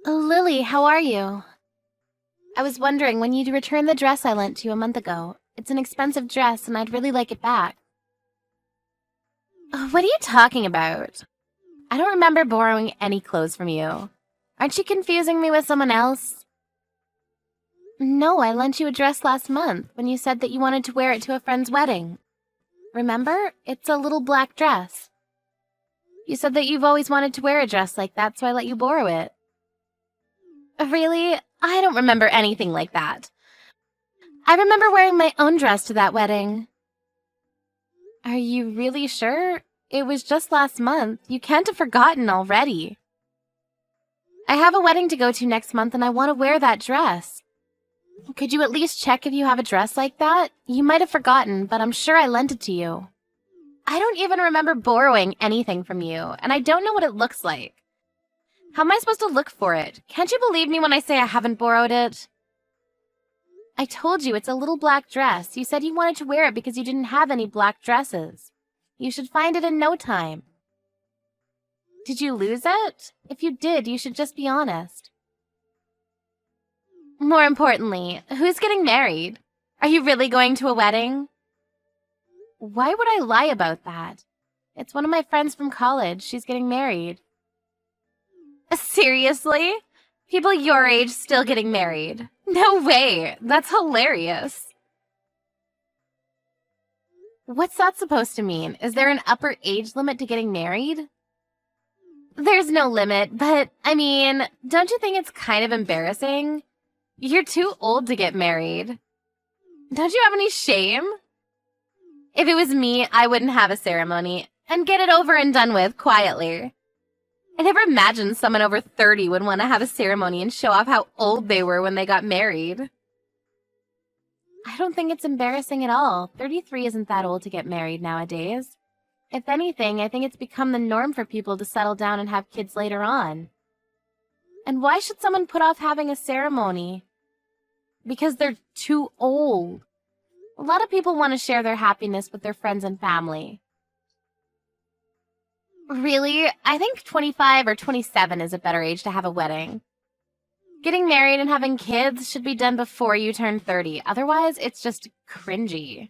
Oh, Lily, how are you? I was wondering when you'd return the dress I lent you a month ago. It's an expensive dress, and I'd really like it back. What are you talking about? I don't remember borrowing any clothes from you. Aren't you confusing me with someone else? No, I lent you a dress last month when you said that you wanted to wear it to a friend's wedding. Remember? It's a little black dress. You said that you've always wanted to wear a dress like that, so I let you borrow it. Really? I don't remember anything like that. I remember wearing my own dress to that wedding. Are you really sure? It was just last month. You can't have forgotten already. I have a wedding to go to next month and I want to wear that dress. Could you at least check if you have a dress like that? You might have forgotten, but I'm sure I lent it to you. I don't even remember borrowing anything from you, and I don't know what it looks like. How am I supposed to look for it? Can't you believe me when I say I haven't borrowed it? I told you it's a little black dress. You said you wanted to wear it because you didn't have any black dresses. You should find it in no time. Did you lose it? If you did, you should just be honest. More importantly, who's getting married? Are you really going to a wedding? Why would I lie about that? It's one of my friends from college. She's getting married. Seriously? People your age still getting married? No way! That's hilarious. What's that supposed to mean? Is there an upper age limit to getting married? There's no limit, but, I mean, don't you think it's kind of embarrassing? You're too old to get married. Don't you have any shame? If it was me, I wouldn't have a ceremony and get it over and done with quietly. I never imagined someone over 30 would want to have a ceremony and show off how old they were when they got married. I don't think it's embarrassing at all. 33 isn't that old to get married nowadays. If anything, I think it's become the norm for people to settle down and have kids later on. And why should someone put off having a ceremony? Because they're too old. A lot of people want to share their happiness with their friends and family. Really? I think 25 or 27 is a better age to have a wedding. Getting married and having kids should be done before you turn 30. Otherwise, it's just cringy.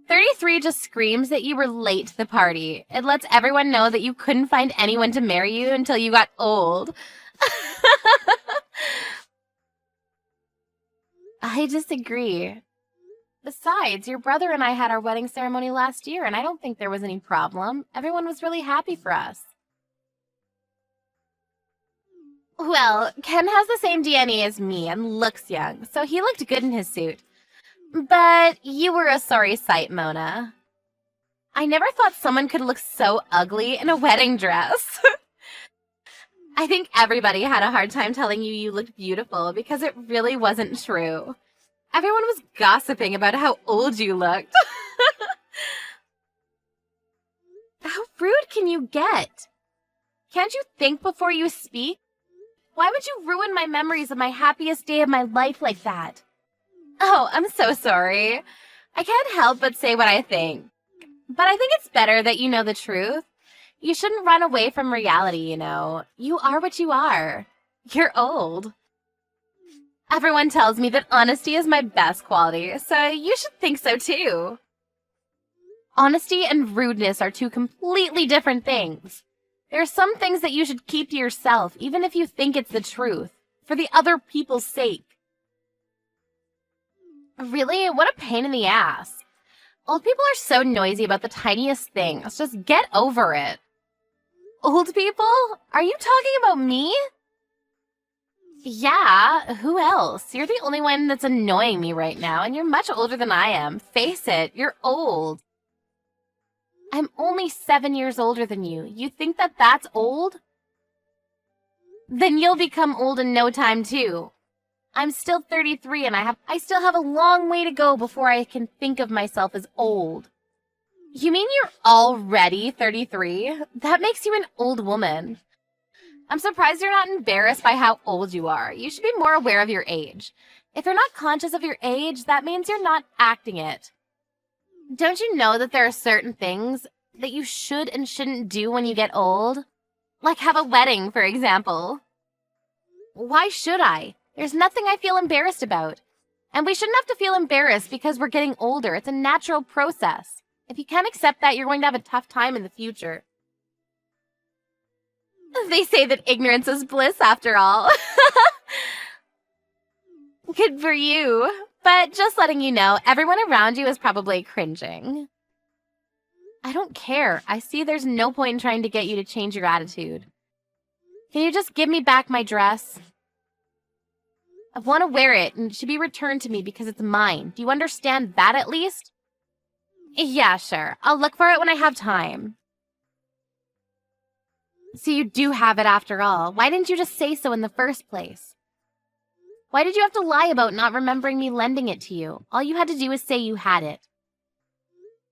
33 just screams that you were late to the party. It lets everyone know that you couldn't find anyone to marry you until you got old. I disagree. Besides, your brother and I had our wedding ceremony last year, and I don't think there was any problem. Everyone was really happy for us. Well, Ken has the same DNA as me and looks young, so he looked good in his suit. But you were a sorry sight, Mona. I never thought someone could look so ugly in a wedding dress. I think everybody had a hard time telling you you looked beautiful because it really wasn't true. Everyone was gossiping about how old you looked. How rude can you get? Can't you think before you speak? Why would you ruin my memories of my happiest day of my life like that? Oh, I'm so sorry. I can't help but say what I think. But I think it's better that you know the truth. You shouldn't run away from reality, you know. You are what you are. You're old. Everyone tells me that honesty is my best quality, so you should think so too. Honesty and rudeness are two completely different things. There are some things that you should keep to yourself, even if you think it's the truth, for the other people's sake. Really? What a pain in the ass. Old people are so noisy about the tiniest things. Just get over it. Old people? Are you talking about me? Yeah, who else? You're the only one that's annoying me right now, and you're much older than I am. Face it, you're old. I'm only 7 years older than you. You think that that's old? Then you'll become old in no time, too. I'm still 33, and I still have a long way to go before I can think of myself as old. You mean you're already 33? That makes you an old woman. I'm surprised you're not embarrassed by how old you are. You should be more aware of your age. If you're not conscious of your age, that means you're not acting it. Don't you know that there are certain things that you should and shouldn't do when you get old? Like have a wedding, for example. Why should I? There's nothing I feel embarrassed about. And we shouldn't have to feel embarrassed because we're getting older. It's a natural process. If you can't accept that, you're going to have a tough time in the future. They say that ignorance is bliss after all. Good for you. But just letting you know, everyone around you is probably cringing. I don't care. I see there's no point in trying to get you to change your attitude. Can you just give me back my dress? I want to wear it, and it should be returned to me because it's mine. Do you understand that at least? Yeah, sure. I'll look for it when I have time. So you do have it after all. Why didn't you just say so in the first place? Why did you have to lie about not remembering me lending it to you? All you had to do was say you had it.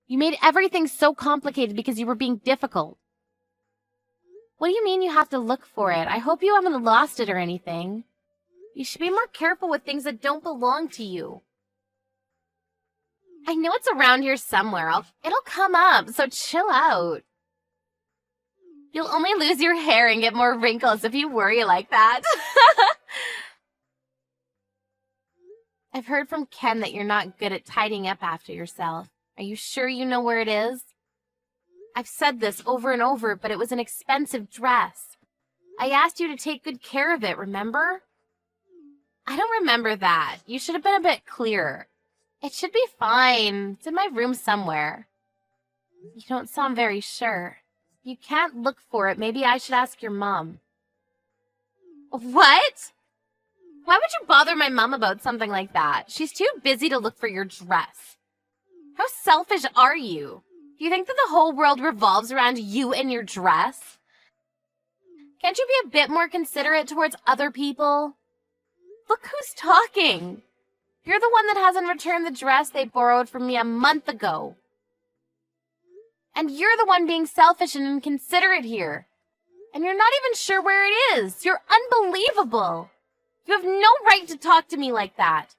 You made everything so complicated because you were being difficult. What do you mean you have to look for it? I hope you haven't lost it or anything. You should be more careful with things that don't belong to you. I know it's around here somewhere. It'll come up, so chill out. You'll only lose your hair and get more wrinkles if you worry like that. I've heard from Ken that you're not good at tidying up after yourself. Are you sure you know where it is? I've said this over and over, but it was an expensive dress. I asked you to take good care of it, remember? I don't remember that. You should have been a bit clearer. It should be fine. It's in my room somewhere. You don't sound very sure. You can't look for it. Maybe I should ask your mom. What? Why would you bother my mom about something like that? She's too busy to look for your dress. How selfish are you? Do you think that the whole world revolves around you and your dress? Can't you be a bit more considerate towards other people? Look who's talking. You're the one that hasn't returned the dress they borrowed from me a month ago. And you're the one being selfish and inconsiderate here. And you're not even sure where it is. You're unbelievable. You have no right to talk to me like that.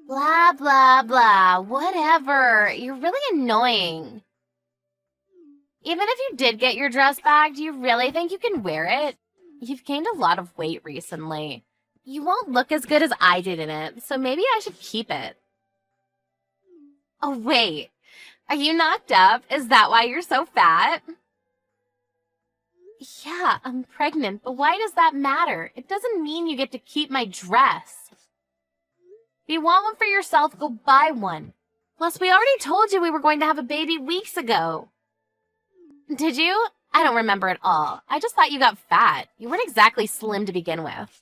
Blah, blah, blah. Whatever. You're really annoying. Even if you did get your dress back, do you really think you can wear it? You've gained a lot of weight recently. You won't look as good as I did in it, so maybe I should keep it. Oh, wait. Are you knocked up? Is that why you're so fat? Yeah, I'm pregnant, but why does that matter? It doesn't mean you get to keep my dress. If you want one for yourself, go buy one. Plus, we already told you we were going to have a baby weeks ago. Did you? I don't remember at all. I just thought you got fat. You weren't exactly slim to begin with.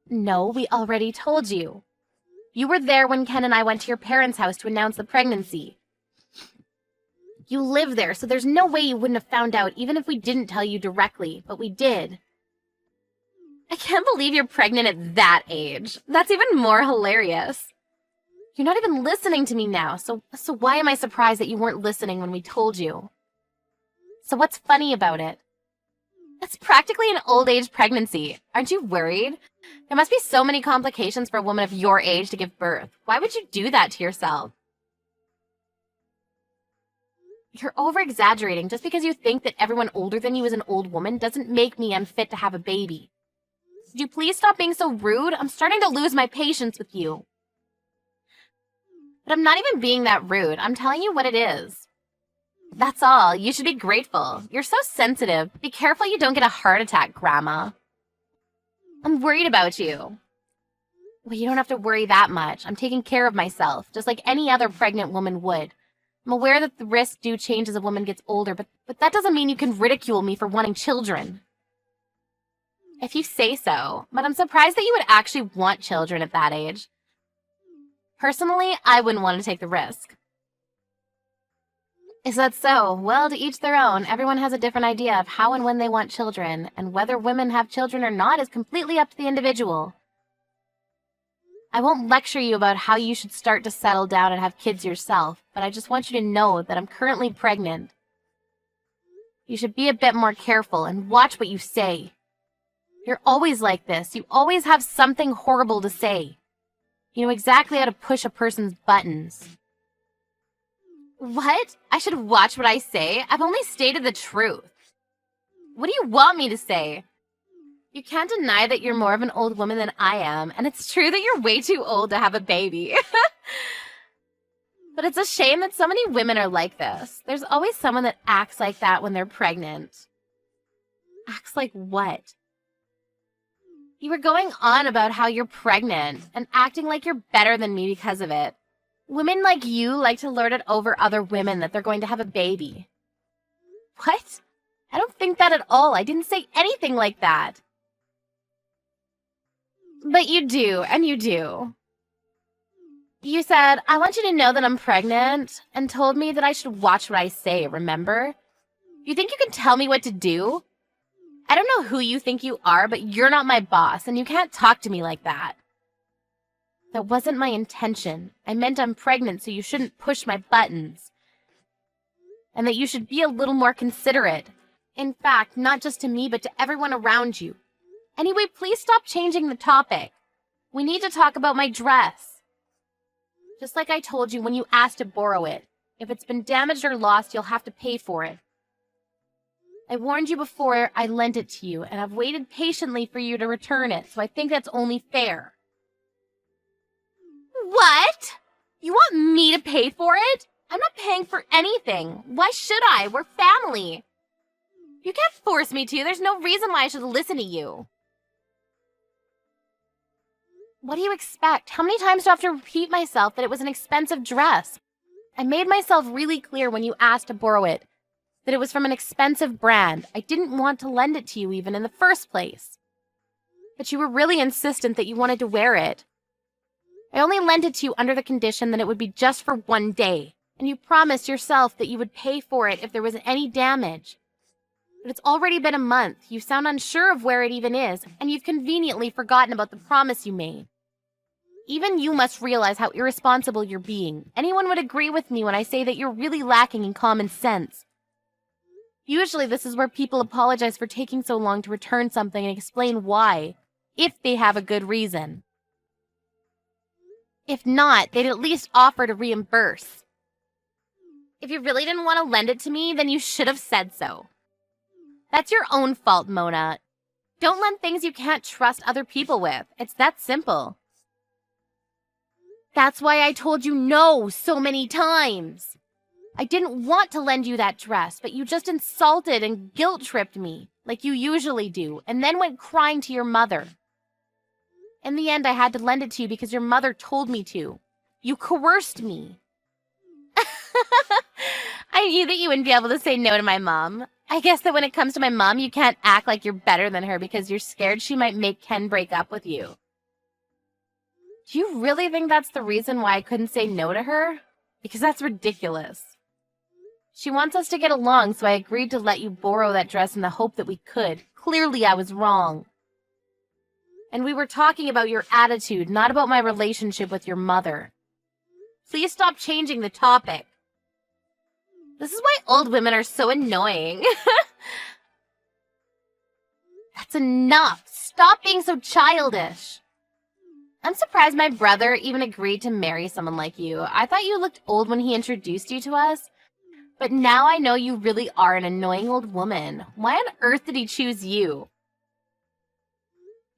No, we already told you. You were there when Ken and I went to your parents' house to announce the pregnancy. You live there, so there's no way you wouldn't have found out even if we didn't tell you directly, but we did. I can't believe you're pregnant at that age. That's even more hilarious. You're not even listening to me now, so why am I surprised that you weren't listening when we told you? So what's funny about it? It's practically an old age pregnancy. Aren't you worried? There must be so many complications for a woman of your age to give birth. Why would you do that to yourself? You're over-exaggerating. Just because you think that everyone older than you is an old woman doesn't make me unfit to have a baby. Could you please stop being so rude? I'm starting to lose my patience with you. But I'm not even being that rude. I'm telling you what it is. That's all. You should be grateful. You're so sensitive. Be careful you don't get a heart attack, Grandma. I'm worried about you. Well, you don't have to worry that much. I'm taking care of myself, just like any other pregnant woman would. I'm aware that the risks do change as a woman gets older, but that doesn't mean you can ridicule me for wanting children. If you say so, but I'm surprised that you would actually want children at that age. Personally, I wouldn't want to take the risk. Is that so? Well, to each their own. Everyone has a different idea of how and when they want children, and whether women have children or not is completely up to the individual. I won't lecture you about how you should start to settle down and have kids yourself, but I just want you to know that I'm currently pregnant. You should be a bit more careful and watch what you say. You're always like this. You always have something horrible to say. You know exactly how to push a person's buttons. What? I should watch what I say? I've only stated the truth. What do you want me to say? You can't deny that you're more of an old woman than I am, and it's true that you're way too old to have a baby. But it's a shame that so many women are like this. There's always someone that acts like that when they're pregnant. Acts like what? You were going on about how you're pregnant and acting like you're better than me because of it. Women like you like to lord it over other women that they're going to have a baby. What? I don't think that at all. I didn't say anything like that. But you do, and you do. You said, I want you to know that I'm pregnant, and told me that I should watch what I say, remember? You think you can tell me what to do? I don't know who you think you are, but you're not my boss, and you can't talk to me like that. That wasn't my intention. I meant I'm pregnant, so you shouldn't push my buttons. And that you should be a little more considerate. In fact, not just to me, but to everyone around you. Anyway, please stop changing the topic. We need to talk about my dress. Just like I told you when you asked to borrow it. If it's been damaged or lost, you'll have to pay for it. I warned you before I lent it to you, and I've waited patiently for you to return it, so I think that's only fair. What? You want me to pay for it? I'm not paying for anything. Why should I? We're family. You can't force me to. There's no reason why I should listen to you. What do you expect? How many times do I have to repeat myself that it was an expensive dress? I made myself really clear when you asked to borrow it that it was from an expensive brand. I didn't want to lend it to you even in the first place. But you were really insistent that you wanted to wear it. I only lent it to you under the condition that it would be just for one day, and you promised yourself that you would pay for it if there was any damage. But it's already been a month. You sound unsure of where it even is, and you've conveniently forgotten about the promise you made. Even you must realize how irresponsible you're being. Anyone would agree with me when I say that you're really lacking in common sense. Usually this is where people apologize for taking so long to return something and explain why, if they have a good reason. If not, they'd at least offer to reimburse. If you really didn't want to lend it to me, then you should have said so. That's your own fault, Mona. Don't lend things you can't trust other people with. It's that simple. That's why I told you no so many times. I didn't want to lend you that dress, but you just insulted and guilt-tripped me, like you usually do, and then went crying to your mother. In the end, I had to lend it to you because your mother told me to. You coerced me. I knew that you wouldn't be able to say no to my mom. I guess that when it comes to my mom, you can't act like you're better than her because you're scared she might make Ken break up with you. Do you really think that's the reason why I couldn't say no to her? Because that's ridiculous. She wants us to get along, so I agreed to let you borrow that dress in the hope that we could. Clearly, I was wrong. And we were talking about your attitude, not about my relationship with your mother. Please stop changing the topic. This is why old women are so annoying. That's enough. Stop being so childish. I'm surprised my brother even agreed to marry someone like you. I thought you looked old when he introduced you to us. But now I know you really are an annoying old woman. Why on earth did he choose you?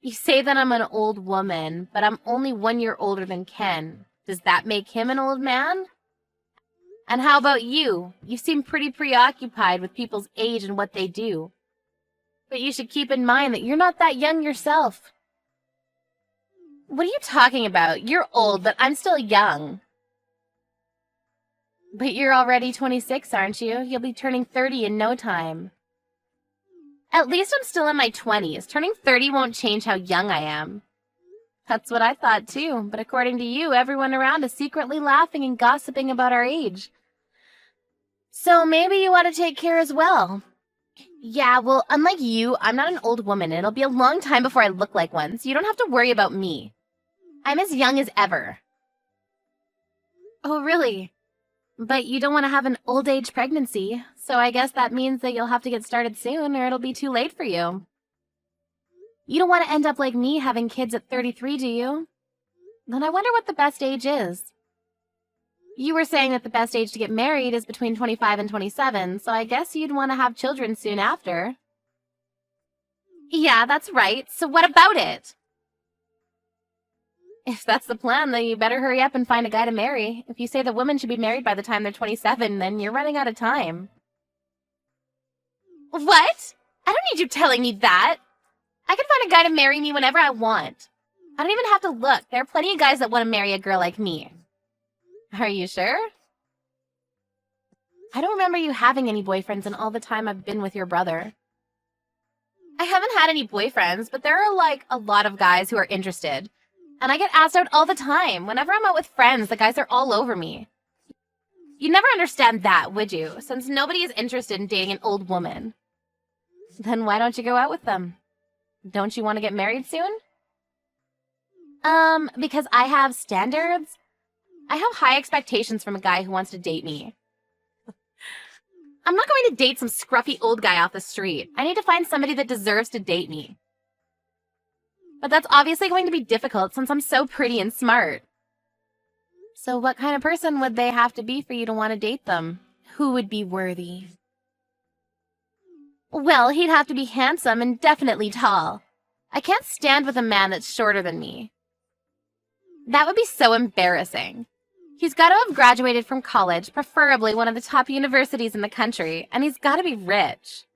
You say that I'm an old woman, but I'm only 1 year older than Ken. Does that make him an old man? And how about you? You seem pretty preoccupied with people's age and what they do. But you should keep in mind that you're not that young yourself. What are you talking about? You're old, but I'm still young. But you're already 26, aren't you? You'll be turning 30 in no time. At least I'm still in my 20s. Turning 30 won't change how young I am. That's what I thought too, but according to you, everyone around is secretly laughing and gossiping about our age. So maybe you ought to take care as well. Yeah, well, unlike you, I'm not an old woman, and it'll be a long time before I look like one, so you don't have to worry about me. I'm as young as ever. Oh, really? But you don't want to have an old age pregnancy, so I guess that means that you'll have to get started soon, or it'll be too late for you. You don't want to end up like me having kids at 33, do you? Then I wonder what the best age is. You were saying that the best age to get married is between 25 and 27, so I guess you'd want to have children soon after. Yeah, that's right. So what about it? If that's the plan, then you better hurry up and find a guy to marry. If you say that women should be married by the time they're 27, then you're running out of time. What? I don't need you telling me that. I can find a guy to marry me whenever I want. I don't even have to look. There are plenty of guys that want to marry a girl like me. Are you sure? I don't remember you having any boyfriends in all the time I've been with your brother. I haven't had any boyfriends, but there are, like, a lot of guys who are interested. And I get asked out all the time. Whenever I'm out with friends, the guys are all over me. You'd never understand that, would you? Since nobody is interested in dating an old woman. Then why don't you go out with them? Don't you want to get married soon? Because I have standards. I have high expectations from a guy who wants to date me. I'm not going to date some scruffy old guy off the street. I need to find somebody that deserves to date me. But that's obviously going to be difficult since I'm so pretty and smart. So what kind of person would they have to be for you to want to date them? Who would be worthy? Well, he'd have to be handsome and definitely tall. I can't stand with a man that's shorter than me. That would be so embarrassing. He's got to have graduated from college, preferably one of the top universities in the country, and he's got to be rich.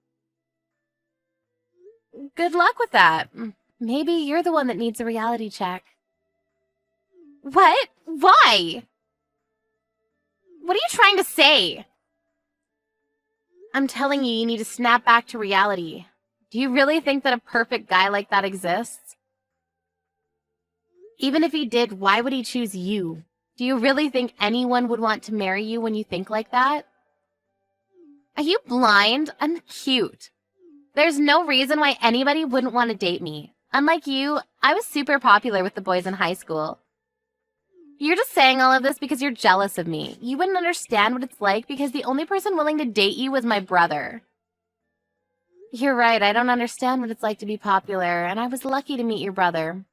Good luck with that. Maybe you're the one that needs a reality check. What? Why? What are you trying to say? I'm telling you, you need to snap back to reality. Do you really think that a perfect guy like that exists? Even if he did, why would he choose you? Do you really think anyone would want to marry you when you think like that? Are you blind? I'm cute. There's no reason why anybody wouldn't want to date me. Unlike you, I was super popular with the boys in high school. You're just saying all of this because you're jealous of me. You wouldn't understand what it's like because the only person willing to date you was my brother. You're right, I don't understand what it's like to be popular, and I was lucky to meet your brother.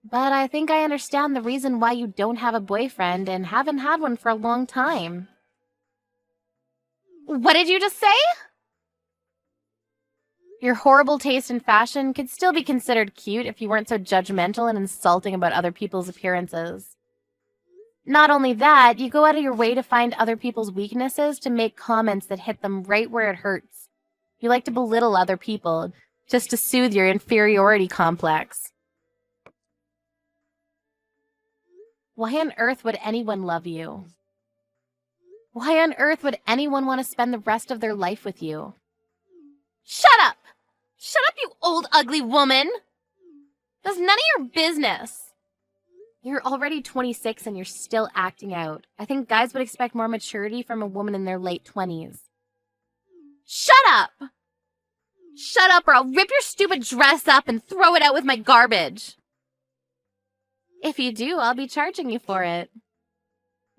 But I think I understand the reason why you don't have a boyfriend and haven't had one for a long time. What did you just say? Your horrible taste in fashion could still be considered cute if you weren't so judgmental and insulting about other people's appearances. Not only that, you go out of your way to find other people's weaknesses to make comments that hit them right where it hurts. You like to belittle other people just to soothe your inferiority complex. Why on earth would anyone love you? Why on earth would anyone want to spend the rest of their life with you? Shut up! Shut up, you old ugly woman! That's none of your business. You're already 26 and you're still acting out. I think guys would expect more maturity from a woman in their late 20s. Shut up! Shut up or I'll rip your stupid dress up and throw it out with my garbage. If you do, I'll be charging you for it.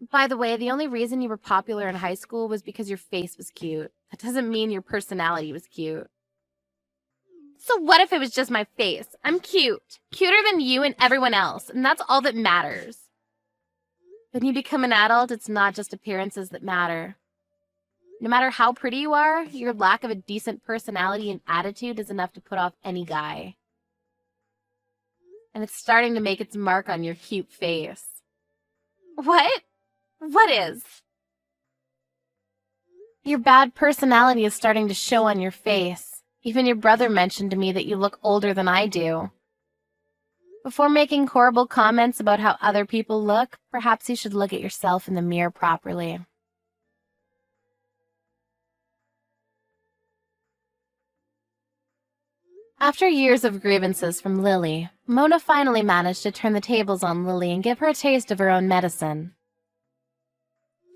By the way, the only reason you were popular in high school was because your face was cute. That doesn't mean your personality was cute. So what if it was just my face? I'm cute. Cuter than you and everyone else, and that's all that matters. When you become an adult, it's not just appearances that matter. No matter how pretty you are, your lack of a decent personality and attitude is enough to put off any guy. And it's starting to make its mark on your cute face. What? What is? Your bad personality is starting to show on your face. Even your brother mentioned to me that you look older than I do. Before making horrible comments about how other people look, perhaps you should look at yourself in the mirror properly. After years of grievances from Lily, Mona finally managed to turn the tables on Lily and give her a taste of her own medicine.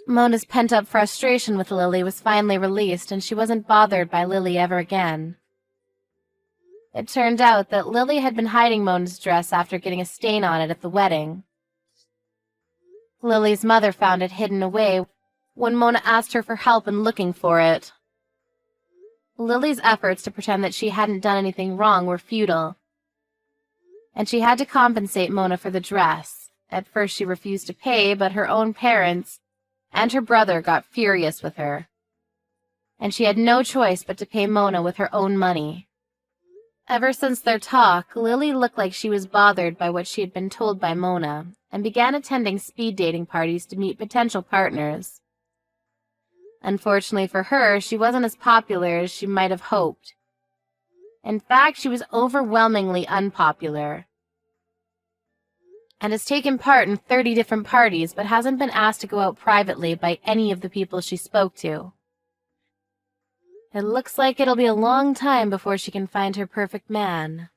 Mona's pent-up frustration with Lily was finally released, and she wasn't bothered by Lily ever again. It turned out that Lily had been hiding Mona's dress after getting a stain on it at the wedding. Lily's mother found it hidden away when Mona asked her for help in looking for it. Lily's efforts to pretend that she hadn't done anything wrong were futile, and she had to compensate Mona for the dress. At first she refused to pay, but her own parents and her brother got furious with her, and she had no choice but to pay Mona with her own money. Ever since their talk, Lily looked like she was bothered by what she had been told by Mona, and began attending speed dating parties to meet potential partners. Unfortunately for her, she wasn't as popular as she might have hoped. In fact, she was overwhelmingly unpopular, and has taken part in 30 different parties but hasn't been asked to go out privately by any of the people she spoke to. It looks like it'll be a long time before she can find her perfect man.